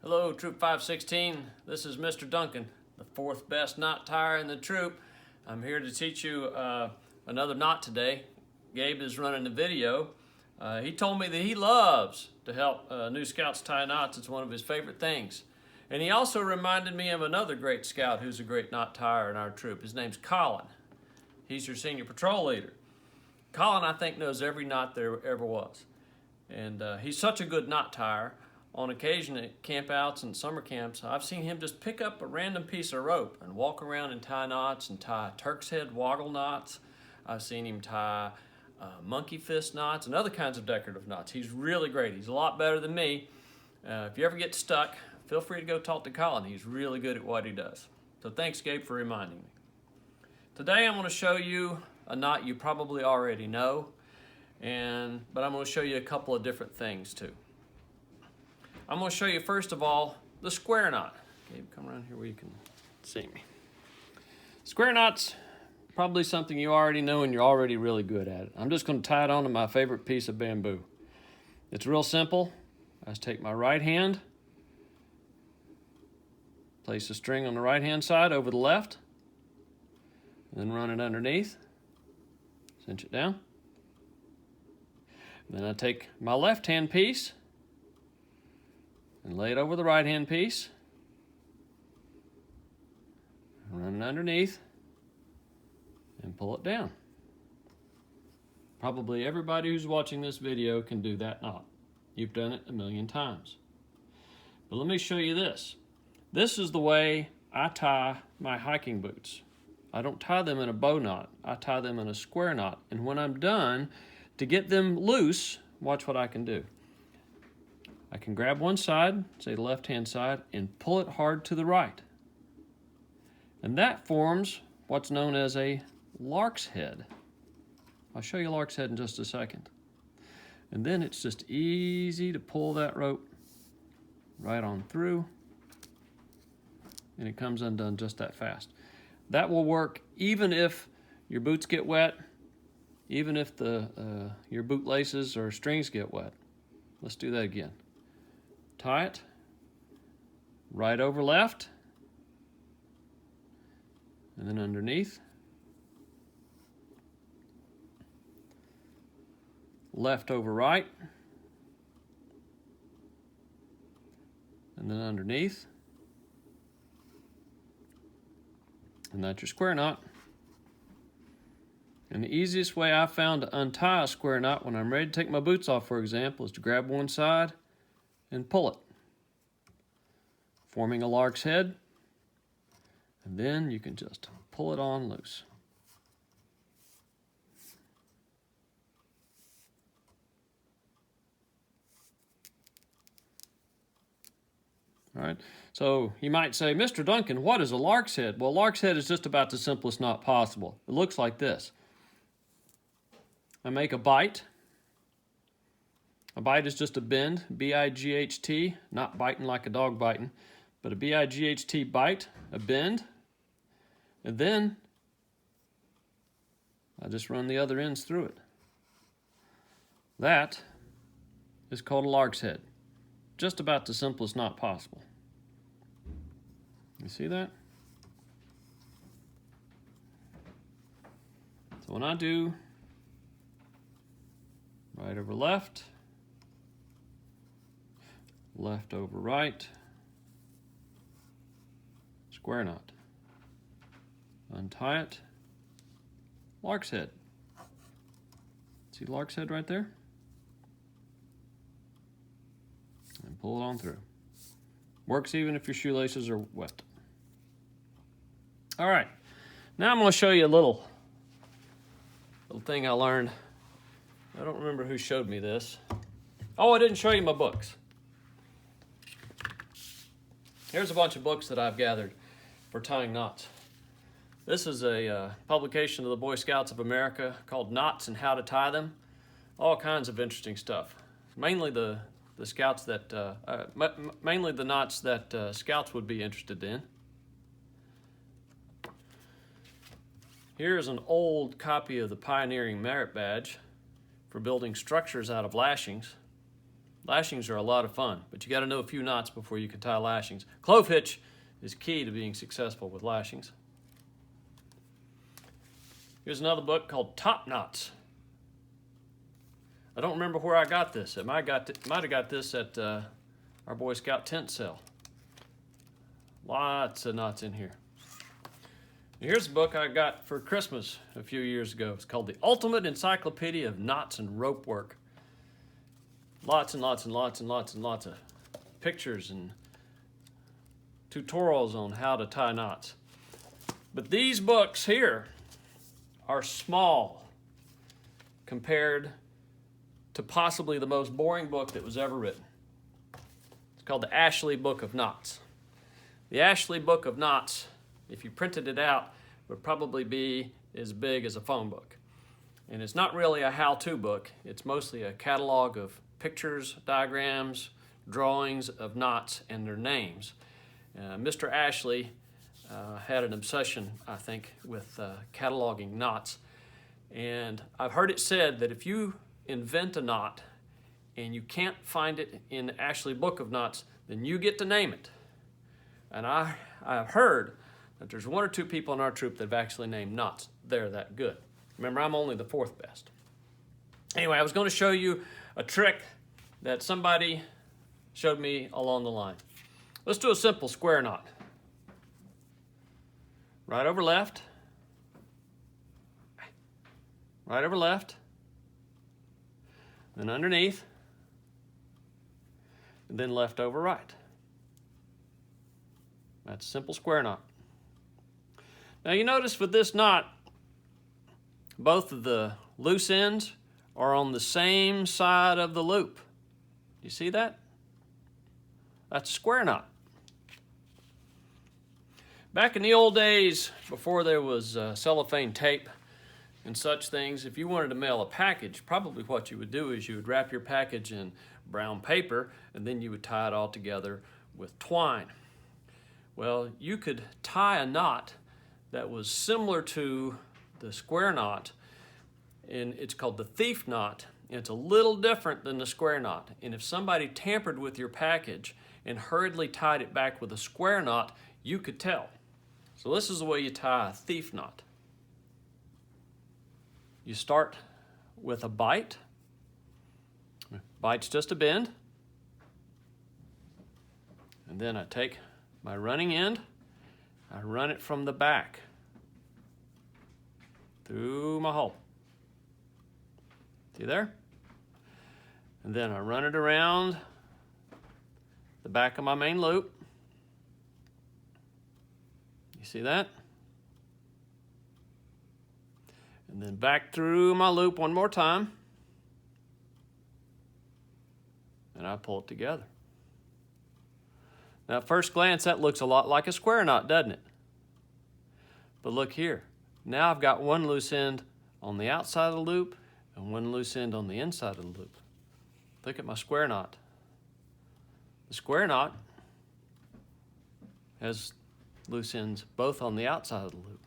Hello, Troop 516. This is Mr. Duncan, the fourth best knot tire in the troop. I'm here to teach you another knot today. Gabe is running the video. He told me that he loves to help new scouts tie knots. It's one of his favorite things. And he also reminded me of another great scout who's a great knot tire in our troop. His name's Colin. He's your senior patrol leader. Colin, I think, knows every knot there ever was. And he's such a good knot tire. On occasion at campouts and summer camps, I've seen him just pick up a random piece of rope and walk around and tie knots and tie Turk's head woggle knots. I've seen him tie monkey fist knots and other kinds of decorative knots. He's really great. He's a lot better than me. If you ever get stuck, feel free to go talk to Colin. He's really good at what he does. So thanks, Gabe, for reminding me. Today I'm going to show you a knot you probably already know, but I'm going to show you a couple of different things too. I'm going to show you first of all the square knot. Gabe, come around here where you can see me. Square knot's probably something you already know and you're already really good at it. I'm just going to tie it onto my favorite piece of bamboo. It's real simple. I just take my right hand, place the string on the right hand side over the left, and then run it underneath, cinch it down. And then I take my left hand piece and lay it over the right hand piece, run it underneath, and pull it down. Probably everybody who's watching this video can do that knot. You've done it a million times. But let me show you this. This is the way I tie my hiking boots. I don't tie them in a bow knot. I tie them in a square knot. And when I'm done, to get them loose, watch what I can do. I can grab one side, say the left-hand side, and pull it hard to the right. And that forms what's known as a Larks Head. I'll show you Larks Head in just a second. And then it's just easy to pull that rope right on through, and it comes undone just that fast. That will work even if your boots get wet, even if your boot laces or strings get wet. Let's do that again. Tie it, right over left, and then underneath, left over right, and then underneath, and that's your square knot. And the easiest way I found to untie a square knot when I'm ready to take my boots off, for example, is to grab one side and pull it, forming a lark's head, and then you can just pull it on loose. All right, so you might say, Mr. Duncan, what is a lark's head? Well, lark's head is just about the simplest knot possible. It looks like this. I make a bight. A bight is just a bend, B-I-G-H-T, not biting like a dog biting, but a B-I-G-H-T bight, a bend, and then I just run the other ends through it. That is called a lark's head. Just about the simplest knot possible. You see that? So when I do right over left, left over right, square knot, untie it, lark's head. See lark's head right there? And pull it on through. Works even if your shoelaces are wet. All right, now I'm going to show you a little thing I learned. I don't remember who showed me this. Oh, I didn't show you my books. Here's a bunch of books that I've gathered for tying knots. This is a publication of the Boy Scouts of America called Knots and How to Tie Them. All kinds of interesting stuff. Mainly the scouts that mainly the knots that scouts would be interested in. Here's an old copy of the Pioneering Merit Badge for building structures out of lashings. Lashings are a lot of fun, but you got to know a few knots before you can tie lashings. Clove hitch is key to being successful with lashings. Here's another book called Top Knots. I don't remember where I got this. I might have got this at our Boy Scout tent sale. Lots of knots in here. Here's a book I got for Christmas a few years ago. It's called The Ultimate Encyclopedia of Knots and Rope Work. Lots and lots and lots and lots and lots of pictures and tutorials on how to tie knots. But these books here are small compared to possibly the most boring book that was ever written. It's called the Ashley Book of Knots. The Ashley Book of Knots, if you printed it out, would probably be as big as a phone book. And it's not really a how-to book. It's mostly a catalog of pictures, diagrams, drawings of knots and their names. Mr. Ashley had an obsession, I think, with cataloging knots. And I've heard it said that if you invent a knot and you can't find it in the Ashley Book of Knots, then you get to name it. And I've heard that there's one or two people in our troop that have actually named knots. They're that good. Remember, I'm only the fourth best. Anyway, I was going to show you a trick that somebody showed me along the line. Let's do a simple square knot. Right over left. Right over left. Then underneath. And then left over right. That's a simple square knot. Now you notice with this knot, both of the loose ends are on the same side of the loop. You see that? That's a square knot. Back in the old days, before there was cellophane tape and such things, if you wanted to mail a package, probably what you would do is you would wrap your package in brown paper and then you would tie it all together with twine. Well, you could tie a knot that was similar to the square knot, and it's called the thief knot. And it's a little different than the square knot. And if somebody tampered with your package and hurriedly tied it back with a square knot, you could tell. So this is the way you tie a thief knot. You start with a bite. Bite's just a bend. And then I take my running end, I run it from the back through my hole. See there? And then I run it around the back of my main loop. You see that? And then back through my loop one more time. And I pull it together. Now, at first glance, that looks a lot like a square knot, doesn't it? But look here. Now I've got one loose end on the outside of the loop and one loose end on the inside of the loop. Look at my square knot. The square knot has loose ends both on the outside of the loop.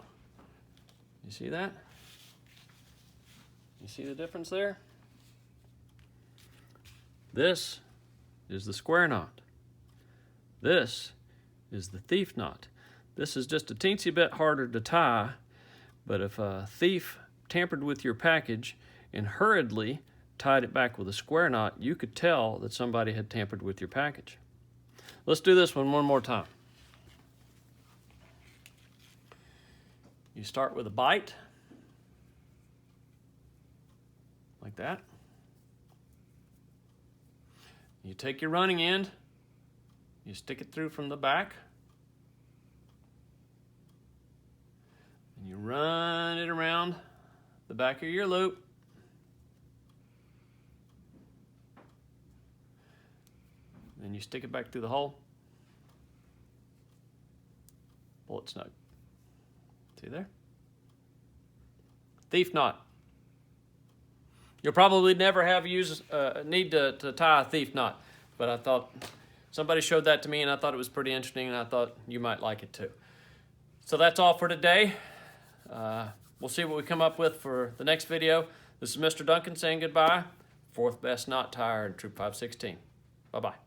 You see that? You see the difference there? This is the square knot. This is the thief knot. This is just a teensy bit harder to tie, but if a thief tampered with your package and hurriedly tied it back with a square knot, you could tell that somebody had tampered with your package. Let's do this one more time. You start with a bite, like that. You take your running end, you stick it through from the back, and you run it around the back of your loop. Then you stick it back through the hole. Pull it snug. See there? Thief knot. You'll probably never have need to tie a thief knot, but I thought somebody showed that to me and I thought it was pretty interesting and I thought you might like it too. So that's all for today. We'll see what we come up with for the next video. This is Mr. Duncan saying goodbye fourth best knot tire in Troop 516. Bye-bye.